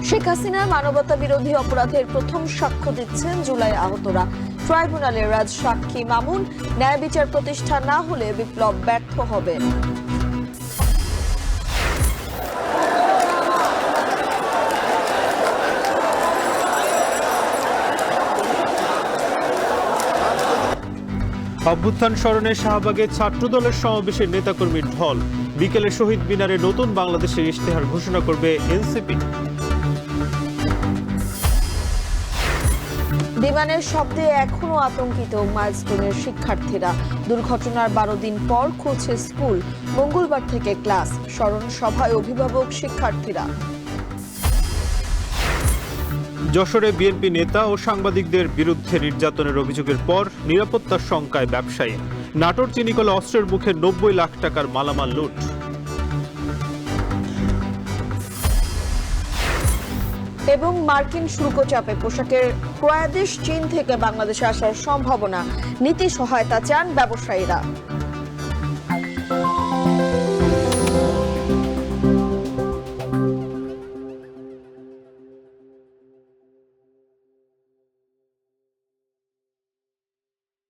শেখ হাসিনার মানবতা বিরোধী অপরাধের প্রথম সাক্ষ্য দিচ্ছেন জুলাই আহতরা। ট্রাইব্যুনালের রাজসাক্ষী মামুন, ন্যায় বিচার প্রতিষ্ঠা না হলে বিপ্লব ব্যর্থ হবে। অভ্যুত্থান স্মরণে শাহবাগে ছাত্রদলের সমাবেশে নেতাকর্মীর ঢল। বিকেলে শহীদ মিনারে নতুন বাংলাদেশের ইশতেহার ঘোষণা করবে এনসিপি। বিমানের শব্দে এখনো আতঙ্কিত মাইলস্টোনের শিক্ষার্থীরা। দুর্ঘটনার 12 দিন পর খুলছে স্কুল, মঙ্গলবার থেকে ক্লাস। স্মরণ সভায় অভিভাবক শিক্ষার্থীরা। যশোরে বিএনপি নেতা ও সাংবাদিকদের বিরুদ্ধে নির্যাতনের অভিযোগের পর নিরাপত্তার শঙ্কায় ব্যবসায়ী। নাটোর চিনিকলে অস্ত্রের মুখে 90 লাখ টাকার মালামাল লুট। এবং মার্কিন শুল্ক চাপে পোশাকের ক্রয়াদেশ চীন থেকে বাংলাদেশে আসার সম্ভাবনা। নীতি সহায়তা চান ব্যবসায়ীরা।